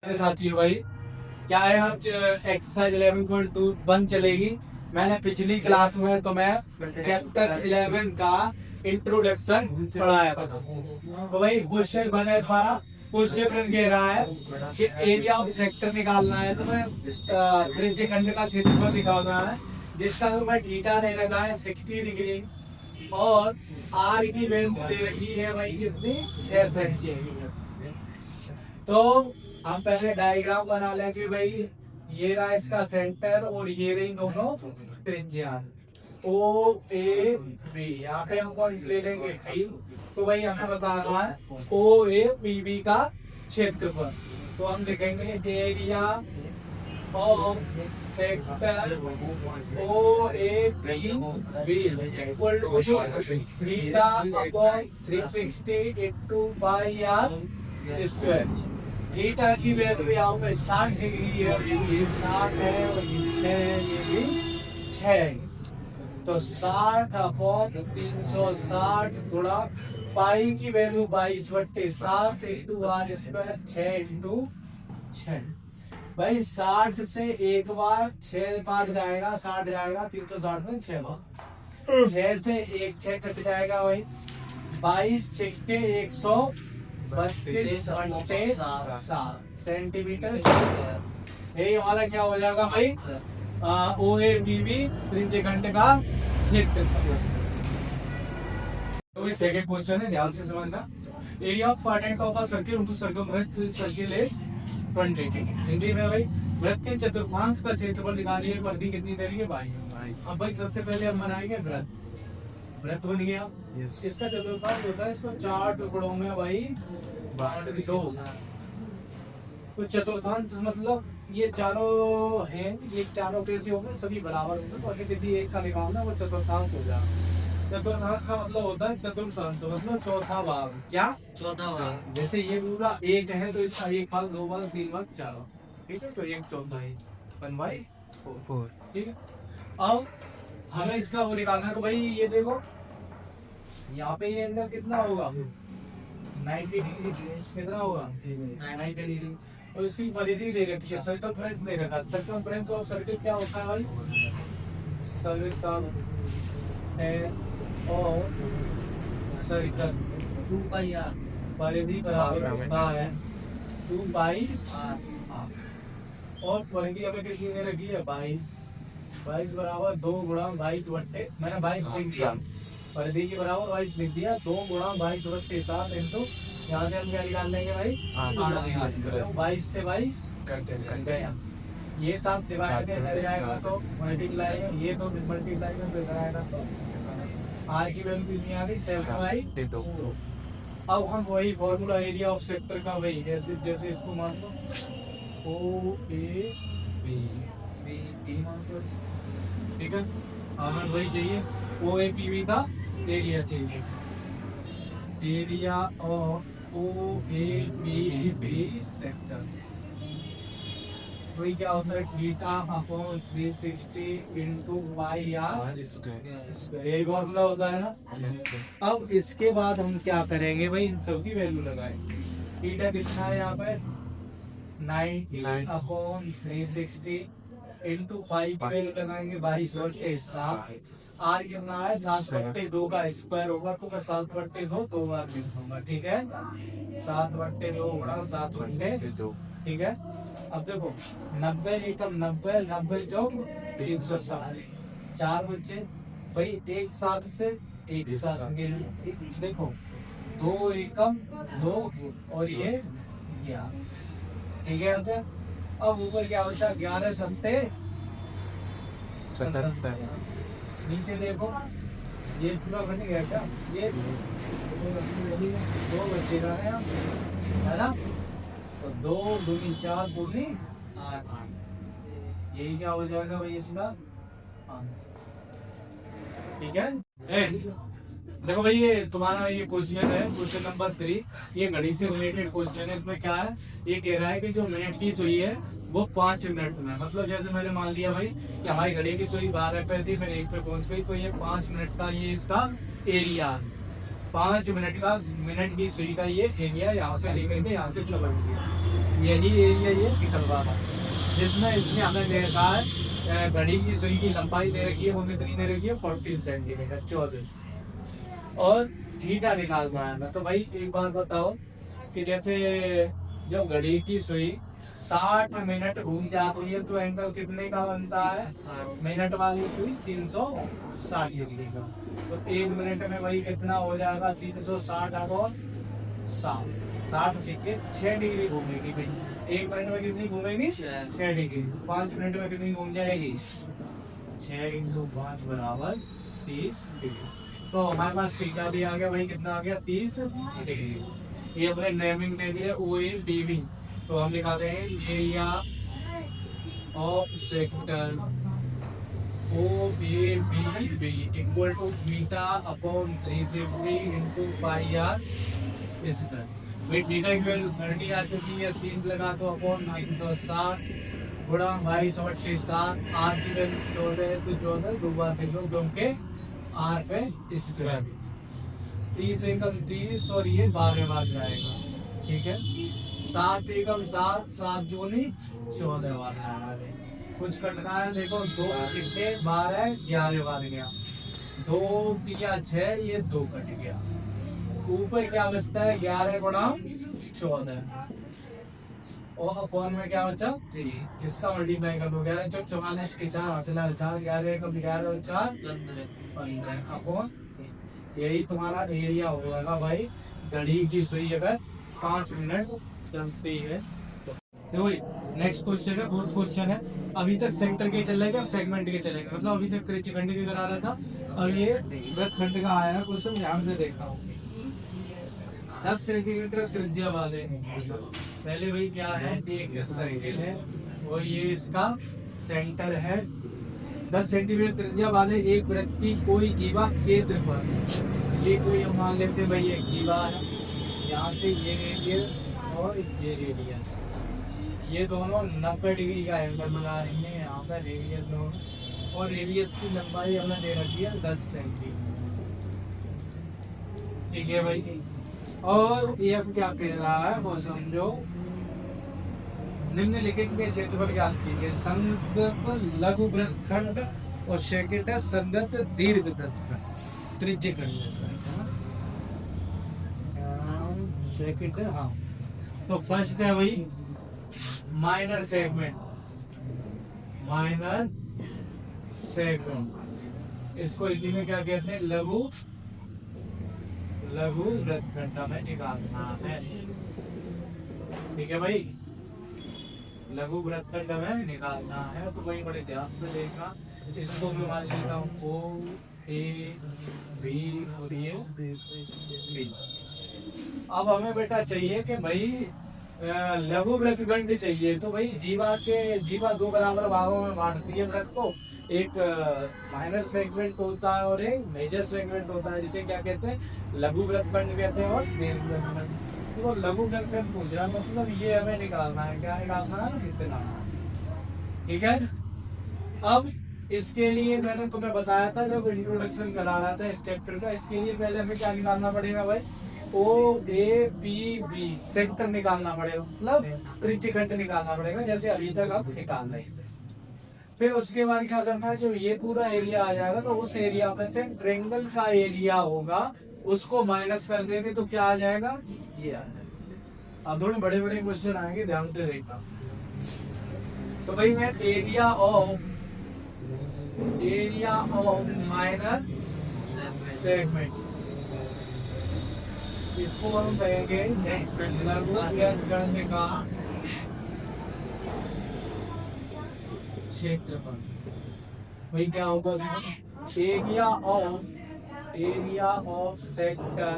साथियों भाई क्या है, आज एक्सरसाइज 11.21 चलेगी। मैंने पिछली क्लास में तुम्हें चैप्टर 11 का इंट्रोडक्शन पढ़ाया था। तो भाई क्वेश्चन बने तुम्हारा, क्वेश्चन कह रहा है एरिया ऑफ सेक्टर निकालना है, तुम्हें त्रिज्य खंड का क्षेत्रफल निकालना है जिसका तुम्हें थीटा दे रखा है 60 डिग्री और आर की वैल्यू दे रखी है भाई कितनी 6 सेंटीमीटर। तो हम पहले डायग्राम बना लेंगे भाई। ये रहा इसका सेंटर और ये रही दोनों त्रिज्या ओ ए बी। यहाँ पे हम ले लेंगे बी। तो भाई हमें बताना है ओ ए बी बी का क्षेत्रफल। तो हम लिखेंगे area of sector O A B equal to theta upon 360 into pi r square. Theta की वैल्यू यहाँ पे 60 डिग्री है, ये 60 है और ये 6 है, ये भी 6 है। तो 60 अपॉन 360 गुणा पाई की value 22/7 into r square 6 into 6। भाई 60 से एक बार 6 बार जाएगा, 60 जाएगा 360 में 6 बार, 6 से एक 6 कट जाएगा भाई। 22 6 के 132 सेंटीमीटर। यही हमारा क्या हो जाएगा भाई ओ ए बी बी त्रिज्य खंड का क्षेत्रफल। तो सेकंड क्वेश्चन है, ध्यान से समझना। Area of quadrant of a circle into circumference circle is 20। Hindi में भाई वृत्त के चतुर्थांश का क्षेत्रफल निकालिए। परिधि कितनी दे रही है भाई। अब भाई सबसे पहले हम बनाएंगे वृत्त। वृत्त बन गया। इसका चतुर्थांश होता है, इसको 4 टुकड़ों में भाई बांट दो। तो चतुर्थांश मतलब ये चारों हैं, ये चारों कैसे होंगे, सभी बराबर होंगे। तो अगर किसी एक का निकालना वो चतुर्थांश हो जाएगा। चतुर्थांश का मतलब होता है चतुर्थांश मतलब चौथा भाग। क्या चौथा भाग? जैसे ये पूरा एक है तो इसका एक भाग, 2 भाग, 3 भाग, 4 भाग, ठीक है। तो एक चौथा है 1/4, ठीक है। अब हमें इसका वो निकालना है। तो भाई ये देखो यहाँ पे ये एंगल कितना होगा 90 डिग्री। कितना होगा 90 डिग्री। और इसकी परिधि दे रखी है, सर्कमफ्रेंस दे रखा है। सर्कमफ्रेंस ऑफ सर्किल क्या होता है भाई, सर्कमफ्रेंस और सर्कल 2 पाई आर। परिधि बराबर होता है 2 पाई आर। और परिधि हमें कितनी दे रखी है 22 बराबर 2 गुणा 22 बट्टे, मैंने 22 लिख दिया। परिधि के बराबर 22 लिख दिया। 2 गुणा 22/7 इंटू, यहाँ से हम क्या निकाल लेंगे भाई 22 से 22 कट गया। ये 7 डिवाइड कर जाएगा तो मल्टीप्लाई, ये तो मल्टीप्लाई में फिर कराएगा तो आर की वैल्यू कितनी आ गई 7/2। अब हम वही फॉर्मूला एरिया ऑफ सेक्टर का वही जैसे इसको मान लो ओ ए बी मान लो, ठीक है। हमें वही चाहिए ओ ए पी बी का एरिया चाहिए। Area of O A B B sector वही क्या होता है theta upon 360 into pi r square. यही फॉर्मूला होता है ना। अब इसके बाद हम क्या करेंगे भाई, इन सब की वैल्यू लगाएंगे। थीटा कितना है यहाँ पे 90 अपॉन 360 इनटू पाई की वैल्यू लगाएंगे 22/7। आर कितना है 7/2 का स्क्वायर होगा, तो मैं 7/2 2 बार लिखूंगा, ठीक है। 7/2 गुणा 7/2, ठीक है। अब देखो 90 एकम 90, 90 चौक 360, 4 बच्चे भाई एक साथ से एक साथ देखो 2 एकम 2 और ये 11, ठीक है। अब ऊपर क्या बचा 11 सत्ते 77। नीचे देखो ये पूरा बन गया क्या, ये 2 बचेगा है ना। तो 2 दूनी 4 दूनी 8, यही क्या हो जाएगा भाई इसका आंसर, ठीक है। देखो भाई ये तुम्हारा ये क्वेश्चन है, क्वेश्चन नंबर 3। ये घड़ी से रिलेटेड क्वेश्चन है। इसमें क्या है, ये कह रहा है कि जो मिनट की सुई है वो 5 मिनट में, मतलब जैसे मैंने मान लिया भाई कि हमारी घड़ी की सुई 12 पे थी, मैंने 1 पे पहुंच गई, तो ये 5 मिनट का ये इसका एरिया, 5 मिनट की सुई का ये एरिया यहाँ से लेकर के यहाँ से कवर किया, यही एरिया ये निकलवा था, जिसमें इसने हमें दे रखा है घड़ी की सुई की लंबाई दे रखी है, वो कितनी दे रखी है 14 सेंटीमीटर 14, और थीटा निकालना है हमें। तो भाई एक बात बताओ कि जैसे जब घड़ी की सुई 60 मिनट घूम जाती है तो एंगल कितने का बनता है, मिनट वाली सुई 360 डिग्री का, तो 1 मिनट में भाई कितना हो जाएगा 360 और 60 छिके 6 डिग्री घूमेगी भाई। 1 मिनट में कितनी घूमेगी 6 डिग्री, 5 मिनट में कितनी घूम जाएगी 6 × 5 बराबर 30 डिग्री। तो हमारे पास थीटा भी आ गया भाई, कितना आ गया 30 डिग्री। ये अपने नेमिंग दे दिया OABV, तो हम लिखाते हैं area of sector OABV equal to मीटा upon 360 into pi r square. भाई थीटा इक्वल 30 आ चुकी है, 30 लगा तो अपॉन 360 गुणा 22/7, आर की वैल्यू 14 है तो 14 दो बार क्योंकि आर पे स्क्वायर 30 एकम 30 और ये 12 बार जाएगा, ठीक है। 7 एकम 7, 7 दूनी 14 बार आएगा। कुछ कटना है देखो, 2 छिट्टे 12 11 बार गया, 2 दिया 6, ये 2 कट गया, ऊपर क्या बचता है 11 गुणा 14 और अपॉन में क्या बचा 3, इसका मल्टीप्लाई कर दो 11 चौक 44 के 4 हासिल 4 11 एकम 11 और 4 15 अपॉन, यही तुम्हारा एरिया होगा भाई घड़ी की सुई अगर 5 मिनट चलती है तो। नेक्स्ट क्वेश्चन है, फोर्थ क्वेश्चन है। अभी तक सेक्टर के चल रहे थे, अब सेगमेंट के चलेंगे, मतलब अभी तक त्रिज्यखंड के करा रहा था, और ये वृत्तखंड का आया है क्वेश्चन, ध्यान से देखा 10 सेंटीमीटर त्रिज्या वाले, पहले भाई क्या है एक सर्किल है और ये इसका सेंटर है, 10 सेंटीमीटर त्रिज्या वाले एक वृत्त की कोई जीवा केंद्र पर, ये कोई हम मान लेते हैं भाई एक जीवा है, यहाँ से ये रेडियस और ये रेडियस, ये दोनों 90 डिग्री का एंगल बना रही है, यहाँ पर रेडियस और रेडियस की लंबाई हमने दे रखी है 10 सेंटीमीटर, ठीक है भाई। और ये अब क्या कह रहा है वो समझो, निम्नलिखित के क्षेत्रफल ज्ञात कीजिए, संगत लघु वृत्तखंड और सेकंड है संगत दीर्घ वृत्तखंड त्रिज्यखंड सेकंड है। हाँ तो फर्स्ट है भाई माइनर सेगमेंट, माइनर सेगमेंट, इसको हिंदी में क्या कहते हैं लघु वृत्तखंड हमें निकालना है, ठीक है भाई, लघु वृत्तखंड हमें निकालना है। तो भाई बड़े ध्यान से देखना, इसको मैं मान लेता हूँ OAB और ये B। अब हमें बेटा चाहिए कि भाई लघु वृत्तखंड चाहिए, तो भाई जीवा 2 बराबर भागों में बांटती है वृत्त को, एक माइनर सेगमेंट होता है और एक मेजर सेगमेंट होता है, जिसे क्या कहते हैं लघु वृत्तखंड कहते हैं और दीर्घ वृत्तखंड। तो लघु वृत्तखंड पूछ रहा मतलब ये हमें निकालना है, क्या निकालना है इतना, ठीक है। अब इसके लिए मैंने तुम्हें बताया था जब इंट्रोडक्शन करा रहा था इस चैप्टर का, इसके लिए पहले हमें क्या निकालना पड़ेगा भाई OABV सेक्टर निकालना पड़ेगा, मतलब त्रिज्यखंड निकालना पड़ेगा, जैसे अभी तक आप निकाल रहे थे। फिर उसके बाद क्या करना है, जो ये पूरा एरिया आ जाएगा तो उस एरिया में से ट्रायंगल का एरिया होगा उसको माइनस कर देंगे तो क्या आ जाएगा ये आ जाएगा। अब थोड़े बड़े बड़े क्वेश्चन आएंगे, ध्यान से देखना। तो भाई मैं एरिया ऑफ माइनर सेगमेंट, इसको हम कहेंगे लघु वृत्तखंड का क्षेत्रफल। वही क्या होगा एरिया ऑफ सेक्टर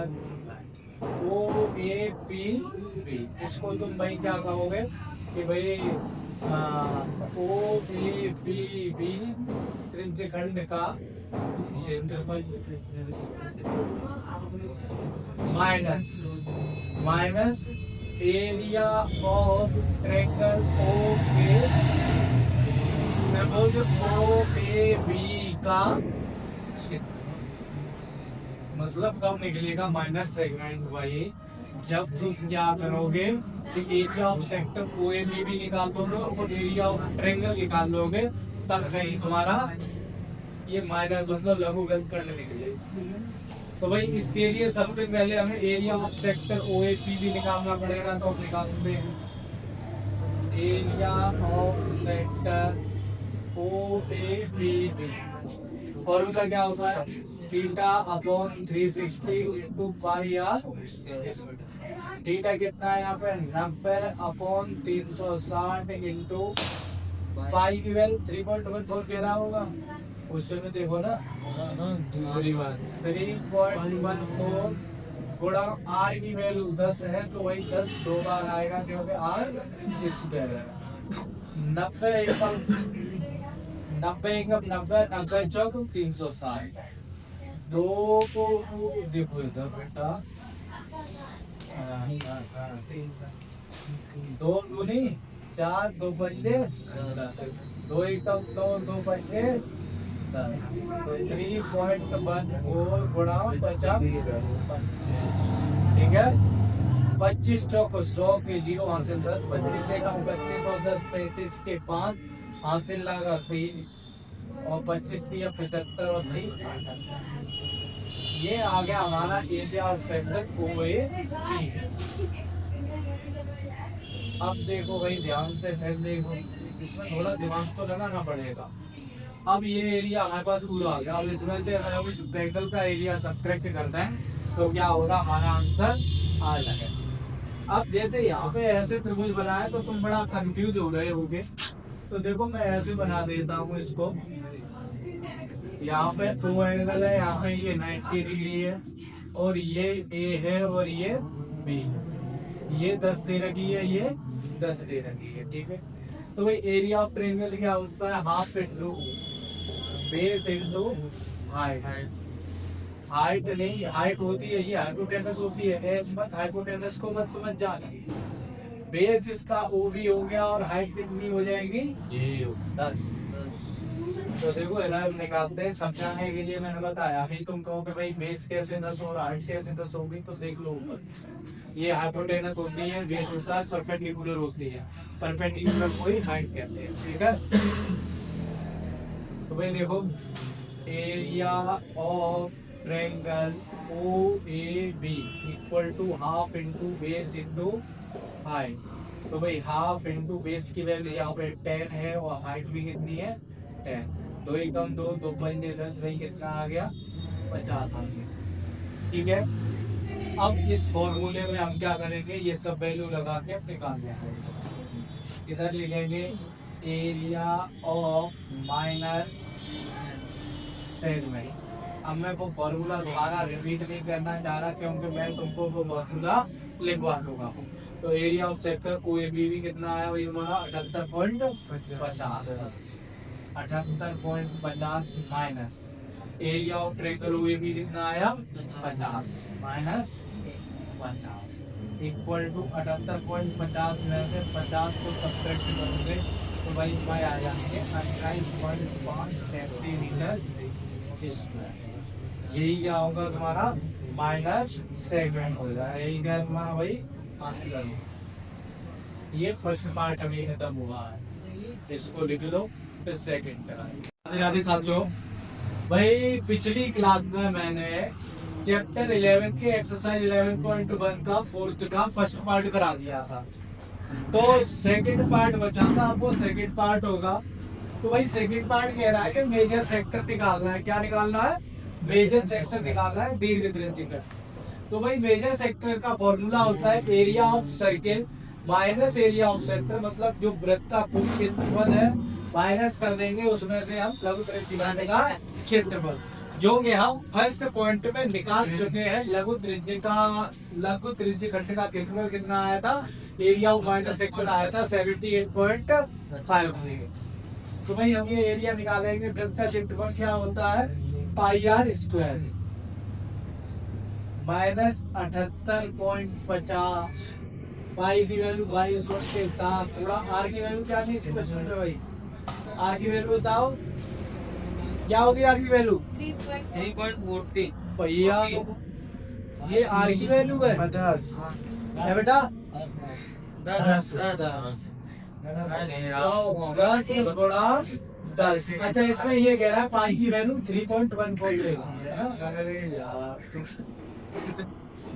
OABV, इसको तुम भाई क्या कहोगे कि भाई OABV त्रिज्यखंड का क्षेत्रफल minus area of triangle OAB का मतलब कब निकलेगा माइनस सेगमेंट भाई, जब तुम क्या करोगे कि एरिया ऑफ सेक्टर OAB भी निकाल लोगे और एरिया ऑफ ट्रायंगल निकाल लोगे, तब कहीं तुम्हारा ये माइनस मतलब लघुगणक करने निकलेगा। तो भाई इसके लिए सबसे पहले हमें एरिया ऑफ सेक्टर OAP भी निकालना पड़ेगा, तो निकालते हैं एरिया ऑफ सेक्टर OAP और उसका क्या होता है theta upon 360 into pi r. Theta कितना है यहाँ पे 90 अपॉन 360 इंटू पाई की वैल्यू 3.14 कह रहा होगा, उसमें देखो ना दूसरी बात 3.14 गुणा आर की वैल्यू 10 है, तो वही 10 दो बार आएगा क्योंकि आर स्क्वायर है। 90 चौक 360 दो को देखो इधर बेटा, दो दूनी 4 2 पंजे 2 1 2 2 पंजे 10 3.14 गुणा 50, ठीक है 25 चौक 100 के 0 हासिल 10, 25 से कम 25 और 10 35 के 5 हासिल लगा 3 और 25 की 75 और 3 ये आ गया हमारा एरिया ऑफ सेक्टर OAP। अब देखो भाई ध्यान से फिर देखो, इसमें थोड़ा दिमाग तो लगाना पड़ेगा। अब ये एरिया हमारे पास पूरा आ गया, अब इसमें से अगर हम इस ट्रायंगल का एरिया सब्ट्रैक्ट करते हैं तो क्या होगा हमारा आंसर आ जाएगा। अब जैसे यहाँ पे ऐसे त्रिभुज बनाया तो तुम बड़ा कंफ्यूज हो गए होगे, तो देखो मैं ऐसे बना देता हूँ इसको। यहाँ पे 2 एंगल है, यहाँ पे ये 90 डिग्री है और ये A है और ये B है, ये 10 दे रखी है, ये 10 दे रखी है, ठीक है। तो भाई एरिया ऑफ ट्रायंगल क्या होता है half into base into height. Height नहीं, हाइट होती है ये हाइपोटेनस होती है, एच मत हाइपोटेनस को मत समझ जाना। बेस इसका OB हो गया और हाइट कितनी हो जाएगी 10। तो देखो एलआईएम निकालते हैं, समझाने के लिए मैंने बताया। अभी तुम कहो कि भाई बेस कैसे 10 और हाइट कैसे 10 होगी, तो देख लो ऊपर ये हाइपोटेनस होती है, बेस होता है, परपेंडिकुलर होती है, परपेंडिकुलर को ही हाइट कहते हैं, ठीक है। तो भाई देखो area of triangle OAB equal to half into base into height. तो भाई हाफ इंटू बेस की वैल्यू यहाँ पे 10 है और हाइट भी कितनी है 10। 2 एकम 2 2 पंजे 10, भाई कितना आ गया 50 आ गया, ठीक है। अब इस फॉर्मूले में हम क्या करेंगे, ये सब वैल्यू लगा के निकाल देंगे। इधर लिखेंगे एरिया ऑफ माइनर सेगमेंट। अब मैं वो फॉर्मूला दोबारा रिपीट नहीं करना चाह रहा क्योंकि मैं तुमको वो फॉर्मूला लिखवा चुका हूँ। तो एरिया ऑफ सेक्टर OAB भी कितना आया वही हमारा 78.50 minus area of triangle OAB कितना आया 50 माइनस 50 इक्वल टू 78.50 में से 50 को सब्ट्रैक्ट करोगे तो भाई इसमें आ जाएंगे 28.5 सेंटीमीटर स्क्वायर। यही क्या होगा तुम्हारा माइनस सेगमेंट हो जाएगा, यही क्या तुम्हारा भाई आंसर। ये फर्स्ट पार्ट अभी खत्म हुआ है, इसको लिख लो फिर सेकंड कराएंगे। राधे साथियों, भाई पिछली क्लास में मैंने चैप्टर 11 के एक्सरसाइज 11.1 का फोर्थ का फर्स्ट पार्ट करा दिया था, तो सेकंड पार्ट बचा था, अब वो सेकंड पार्ट होगा। तो भाई सेकंड पार्ट कह रहा है कि मेजर सेक्टर निकालना है। क्या निकालना है? मेजर सेक्टर निकालना है दीर्घ त्रिज्य का। तो भाई मेजर सेक्टर का फॉर्मूला होता है area of circle minus area of sector, मतलब जो वृत्त का कुल क्षेत्रफल है माइनस कर देंगे उसमें से हम लघु त्रिज्य का क्षेत्रफल, जो कि हम फर्स्ट पॉइंट में निकाल चुके हैं। लघु त्रिज्य खंड का क्षेत्रफल कितना आया था? एरिया ऑफ माइनस सेक्टर आया था 78.5। तो भाई हम ये एरिया निकालेंगे। वृत्त का क्षेत्रफल क्या होता है? पाई आर स्क्वायर माइनस 78.50। पाई की वैल्यू 22 के साथ थोड़ा आर की वैल्यू क्या थी इसी क्वेश्चन में भाई? आर की वैल्यू बताओ क्या होगी? आर की वैल्यू 3.40 भैया ये आर की वैल्यू है 10 है बेटा 10 गुणा 10। अच्छा इसमें ये कह रहा है पाई की वैल्यू 3.14 लेगा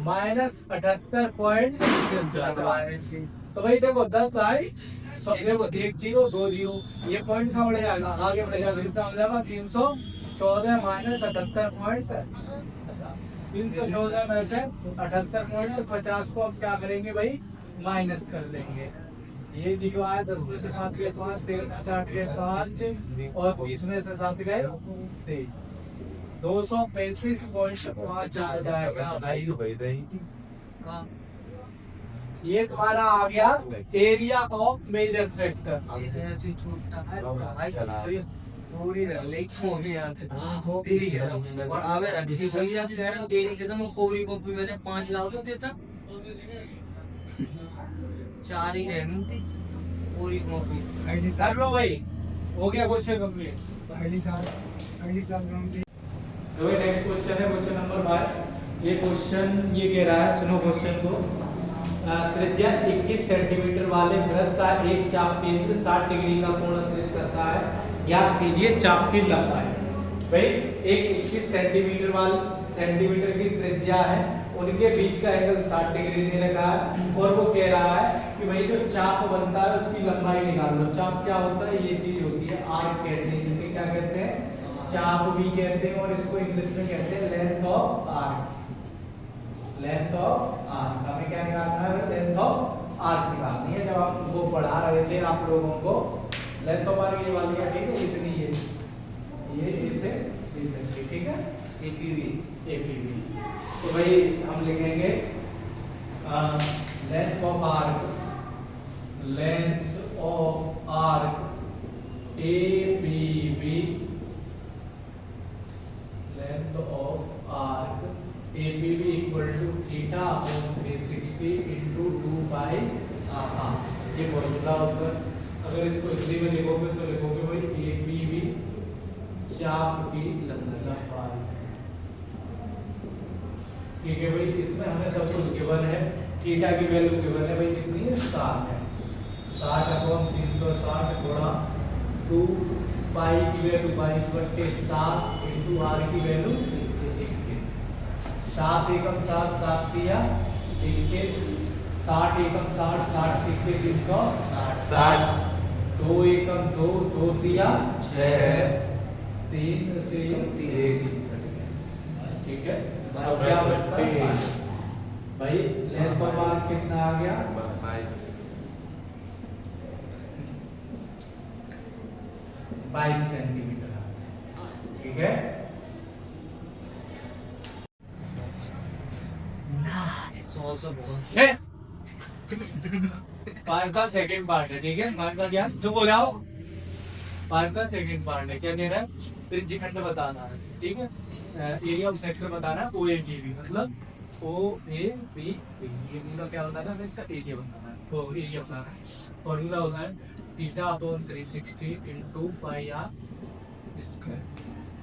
-78 तो भाई देखो 10 आई देखो 1 0 2 0 ये पॉइंट कहाँ बढ़ जाएगा आगे बढ़ जाएगा कितना हो जाएगा 314 - 314 में से 78.50 को हम क्या करेंगे भाई माइनस कर देंगे। ये जीरो आया 10 में से 5 गए 5 60 गए 5 और 20 में से 7 गए 23 235.5 आ जाएगा भाई। ये तुम्हारा आ गया एरिया ऑफ मेजर सेक्टर। पूरी लेखों में आते थे और आवे अभी सही आती है ना तेरी किस्म में कोरी कॉपी मैंने 5 लाख तो देता 4 ही रहनी थी पूरी कॉपी। आईडी सर लो भाई हो गया क्वेश्चन कंप्लीट। आईडी सर तो नेक्स्ट क्वेश्चन है क्वेश्चन नंबर 5। ये क्वेश्चन ये कह रहा है सुनो क्वेश्चन को। त्रिज्या 21 सेंटीमीटर वाले वृत्त का एक चाप केंद्र 60 डिग्री का कोण अंतरित करता है। ज्ञात कीजिए चाप की लंबाई। भाई एक 21 सेंटीमीटर की त्रिज्या है उनके बीच का एंगल 60 डिग्री दे रखा है और वो कह रहा है कि भाई जो चाप बनता है उसकी लंबाई निकाल लो। चाप क्या होता है ये चीज होती है आर्क कहते हैं जिसे क्या कहते हैं चाप भी कहते हैं और इसको इंग्लिश में कहते हैं length of arc. Length of arc हमें क्या निकालना है लेंथ ऑफ आर्क निकालनी है। जब हम वो पढ़ा रहे थे आप लोगों को लेंथ ऑफ आर्क ये वाली है ठीक है इतनी ये इसे ठीक है एपीवी। तो भाई हम लिखेंगे length of arc APB length of arc APB equal to theta upon 360 into 2 pi r. ये फॉर्मूला होता है। अगर इसको हिंदी में लिखोगे तो लिखोगे भाई एपीवी चाप की लंबाई। ठीक है भाई इसमें हमें सब कुछ गिवन है। थीटा की वैल्यू गिवन है भाई कितनी है 60 है 60 अपॉन 360 गुणा 2 पाई की वैल्यू 22/7 इनटू आर की वैल्यू 21। 7 एकम 7 7 दिया 21 60 एकम 60 60 छिक्के 360 2 एकम 2 2 दिया 6 3 से 3 ठीक है। अब क्या बचता है भाई लेंथ ऑफ आर्क कितना आ गया 22 सेंटीमीटर ठीक है। पार्क का सेकंड पार्ट है ठीक है। पार्क का क्या जो बोल रहा हो पार्क का सेकंड पार्ट है क्या दे रहा है त्रिज्यखंड बताना है ठीक है। एरिया ऑफ सेक्टर बताना है OABB मतलब OABB ये पूरा क्या होता है ना इसका एरिया बताना है तो एरिया बताना है। फॉर्मूला होता है theta upon 360 into pi r square.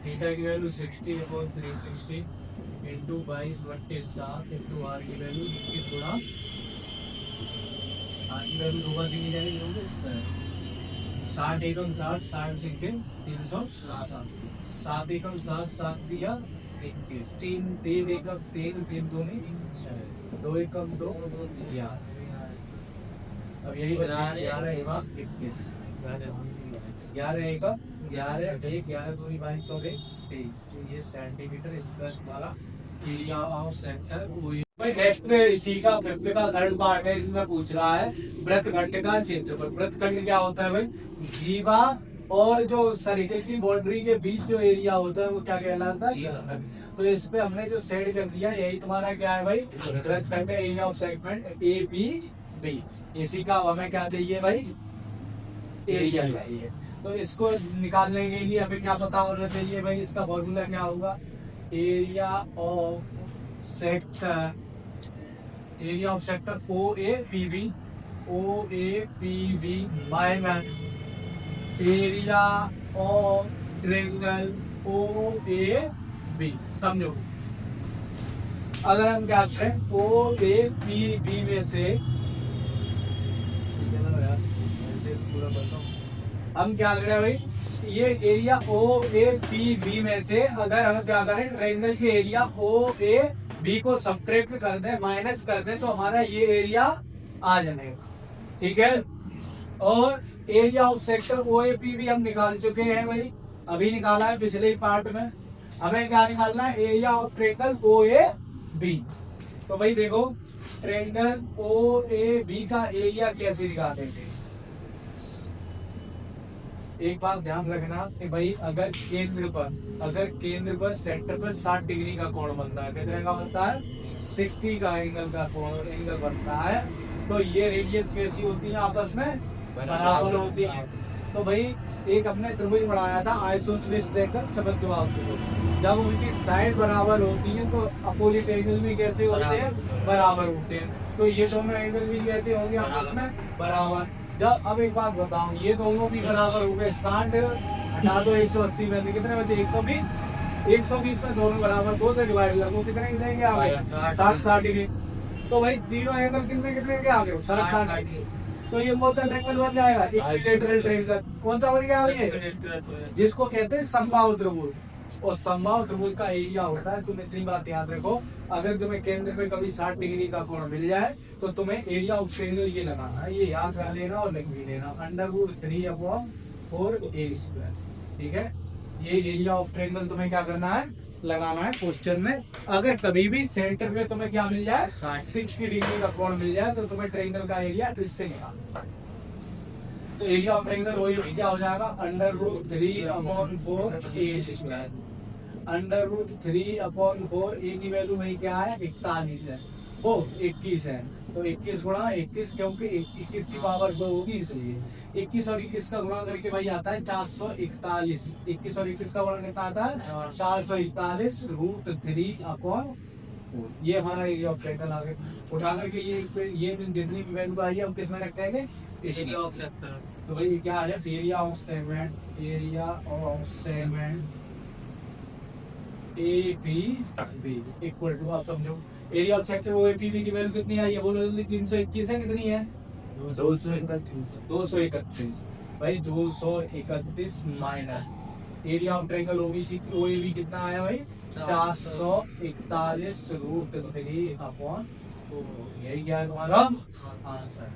Theta की value 60 upon 360 into 22/7 into r की वैल्यू 21 गुणा आर की वैल्यू 2 बार दी जाएगी होगी स्क्वायर 60 एकम 60 60 छिक्के 360 7 एकम 7 7 दिया 21 3 एकम 3 दूनी 2 एकम 2 11। अब यही बचा 11 एकम 21 11 एकम 11 1 11 दूनी 22 हो गई 23। ये सेंटीमीटर स्क्वायर हमारा एरिया ऑफ सेक्टर भाई। नेक्स्ट इसी का 50 का थर्ड पार्ट है। इसमें पूछ रहा है वृत्तखंड का क्षेत्रफल। वृत्तखंड क्या होता है भाई जीवा और जो सर्किल की बाउंड्री के बीच जो एरिया होता है वो क्या कहलाता है। तो इस पे हमने जो सेट कर दिया यही तुम्हारा क्या है भाई वृत्तखंड एरिया ऑफ सेगमेंट ABB। इसी का हमें क्या चाहिए भाई एरिया चाहिए। तो इसको निकालने के लिए हमें क्या पता होना चाहिए भाई इसका फॉर्मूला क्या होगा area of sector OAPB minus area of triangle OAB। समझो अगर हम क्या करें ओ ए पी बी में से हम क्या करें भाई, ये area O A P B में से अगर हम क्या करें ट्रायंगल के एरिया ओ ए बी को सब्ट्रैक्ट कर दें, माइनस कर दें, तो हमारा ये एरिया आ जाएगा। ठीक है, और area of sector O A P भी हम निकाल चुके हैं भाई, अभी निकाला है पिछले ही पार्ट में। हमें क्या निकालना है, area of triangle O A B. तो भाई देखो ट्रायंगल ओ ए बी का एरिया कैसे निकालते थे। एक बात ध्यान रखना कि भाई अगर केंद्र पर सेंटर पर 60 डिग्री का कोण बनता है, कितने का बनता है, 60 का एंगल बनता है, तो ये रेडियस कैसी होती है, आपस में बराबर होती है। तो भाई एक अपने त्रिभुज बनाया था आइसोसेलेस ट्रायंगल, समझ दो आपको, जब उनकी साइड बराबर होती है तो अपोजिट एंगल भी कैसे होते हैं, बराबर होते हैं। तो ये दोनों एंगल भी कैसे होंगे, आपस में बराबर। जब अब एक बात बताऊं, ये दोनों भी बराबर हो गए, 60 हटा दो 180 में से कितने बचे, 120। 120 में दोनों बराबर, 2 से डिवाइड कर दो, कितने देंगे आ गए, 60 डिग्री। तो भाई तीनों एंगल कितने कितने के आ गए, 60। तो ये कौन सा ट्रायंगल बन जाएगा, इक्विलैटरल ट्रायंगल। कौन सा बन गया ये, जिसको कहते हैं समबाहु त्रिभुज। और समबाहु त्रिभुज का एरिया होता है, तुम इतनी बात याद रखो, अगर तुम्हें केंद्र पे कभी 60 डिग्री का कोण मिल जाए तो तुम्हें एरिया ऑफ ट्रायंगल ये लगाना है, ये याद कर लेना और लिख भी लेना, √3/4a²। ठीक है, ये एरिया ऑफ ट्रायंगल तुम्हें क्या करना है, लगाना है क्वेश्चन में। अगर कभी भी सेंटर में तुम्हें क्या मिल जाए, 60 डिग्री का कोण मिल जाए, तो तुम्हें ट्रायंगल का एरिया इससे निकालना है। तो एरिया ऑफ ट्रायंगल वही क्या हो जाएगा, √3/4a²। √3/4 a की वैल्यू वही क्या है, 41 है, वो 21 है। तो 21 गुणा 21, क्योंकि 21 की पावर 2 होगी इसलिए 21 और 21 का गुणा करके भाई आता है 441। 21 और 21 का गुणा कितना आता है, 441 √3/4। ये हमारा एरिया ऑफ ट्रायंगल आ गया। उठा करके ये जितनी भी वैल्यू आई है हम किस में रख देंगे, एरिया ऑफ सेक्टर। तो भाई क्या है, area of segment A P B equal to, आप समझो area of sector O A P B की वैल्यू कितनी आई है, बोलो जल्दी, 321 है, कितनी है, 231। भाई 231 minus area of triangle O B C O A B कितना आया भाई, 441 √3/4। यही क्या है तुम्हारा आंसर।